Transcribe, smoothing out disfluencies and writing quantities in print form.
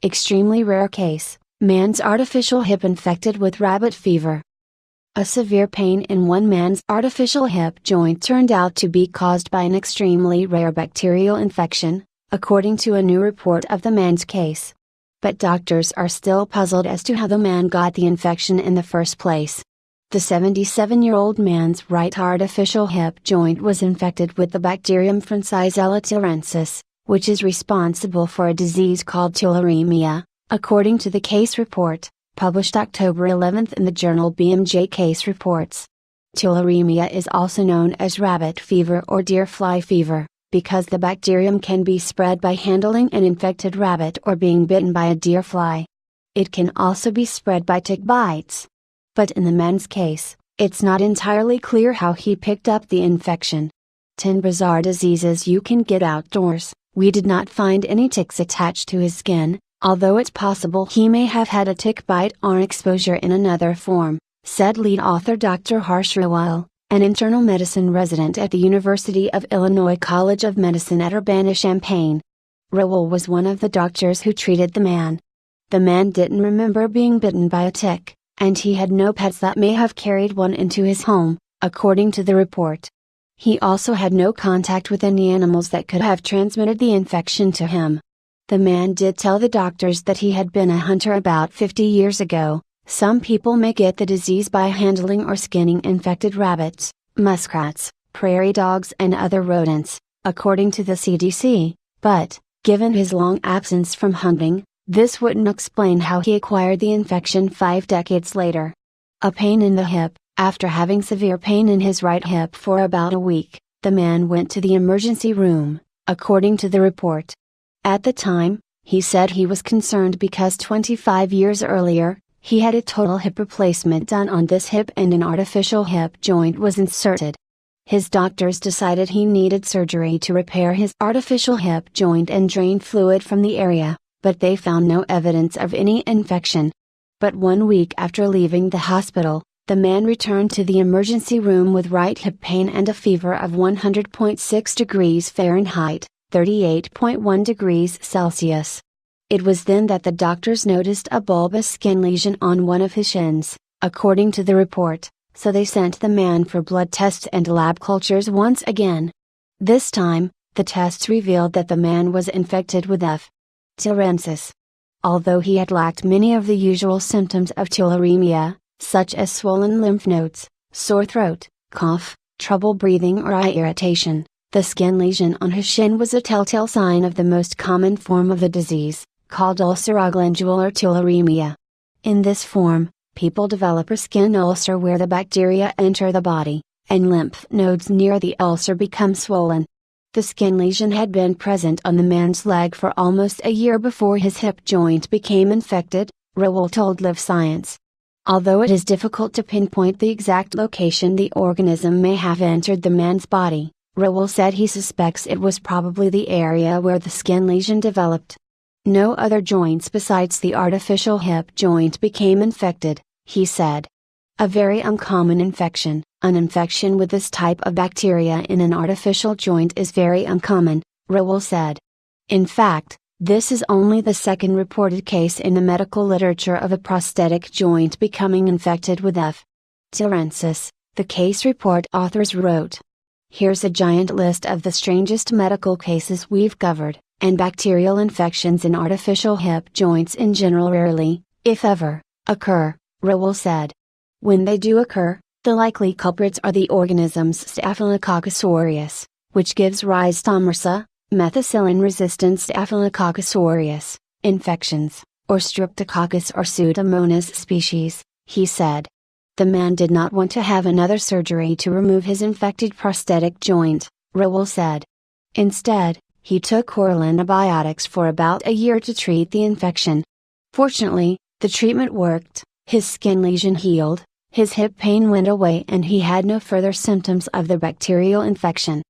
Extremely rare case, man's artificial hip infected with rabbit fever. A severe pain in one man's artificial hip joint turned out to be caused by an extremely rare bacterial infection, according to a new report of the man's case. But doctors are still puzzled as to how the man got the infection in the first place. The 77-year-old man's right artificial hip joint was infected with the bacterium Francisella tularensis, which is responsible for a disease called tularemia, according to the case report, published October 11 in the journal BMJ Case Reports. Tularemia is also known as rabbit fever or deer fly fever, because the bacterium can be spread by handling an infected rabbit or being bitten by a deer fly. It can also be spread by tick bites. But in the man's case, it's not entirely clear how he picked up the infection. 10 bizarre diseases you can get outdoors. We did not find any ticks attached to his skin, although it's possible he may have had a tick bite or exposure in another form, said lead author Dr. Harsh Rawal, an internal medicine resident at the University of Illinois College of Medicine at Urbana-Champaign. Rawal was one of the doctors who treated the man. The man didn't remember being bitten by a tick, and he had no pets that may have carried one into his home, according to the report. He also had no contact with any animals that could have transmitted the infection to him. The man did tell the doctors that he had been a hunter about 50 years ago. Some people may get the disease by handling or skinning infected rabbits, muskrats, prairie dogs and other rodents, according to the CDC, but, given his long absence from hunting, this wouldn't explain how he acquired the infection 5 decades later. A pain in the hip. After having severe pain in his right hip for about a week, the man went to the emergency room, according to the report. At the time, he said he was concerned because 25 years earlier, he had a total hip replacement done on this hip and an artificial hip joint was inserted. His doctors decided he needed surgery to repair his artificial hip joint and drain fluid from the area, but they found no evidence of any infection. But 1 week after leaving the hospital, the man returned to the emergency room with right hip pain and a fever of 100.6 degrees Fahrenheit, 38.1 degrees Celsius. It was then that the doctors noticed a bulbous skin lesion on one of his shins, according to the report, so they sent the man for blood tests and lab cultures once again. This time, the tests revealed that the man was infected with F. tularensis. Although he had lacked many of the usual symptoms of tularemia, such as swollen lymph nodes, sore throat, cough, trouble breathing or eye irritation, the skin lesion on his shin was a telltale sign of the most common form of the disease, called ulceroglandular tularemia. In this form, people develop a skin ulcer where the bacteria enter the body, and lymph nodes near the ulcer become swollen. The skin lesion had been present on the man's leg for almost a year before his hip joint became infected, Rawal told Live Science. Although it is difficult to pinpoint the exact location the organism may have entered the man's body, Rawal said he suspects it was probably the area where the skin lesion developed. No other joints besides the artificial hip joint became infected, he said. A very uncommon infection. An infection with this type of bacteria in an artificial joint is very uncommon, Rawal said. In fact, this is only the second reported case in the medical literature of a prosthetic joint becoming infected with F. tularensis, the case report authors wrote. Here's a giant list of the strangest medical cases we've covered, and bacterial infections in artificial hip joints in general rarely, if ever, occur, Rawal said. When they do occur, the likely culprits are the organisms Staphylococcus aureus, which gives rise to MRSA, methicillin-resistant Staphylococcus aureus, infections, or Streptococcus or Pseudomonas species, he said. The man did not want to have another surgery to remove his infected prosthetic joint, Rawal said. Instead, he took oral antibiotics for about a year to treat the infection. Fortunately, the treatment worked, his skin lesion healed, his hip pain went away and he had no further symptoms of the bacterial infection.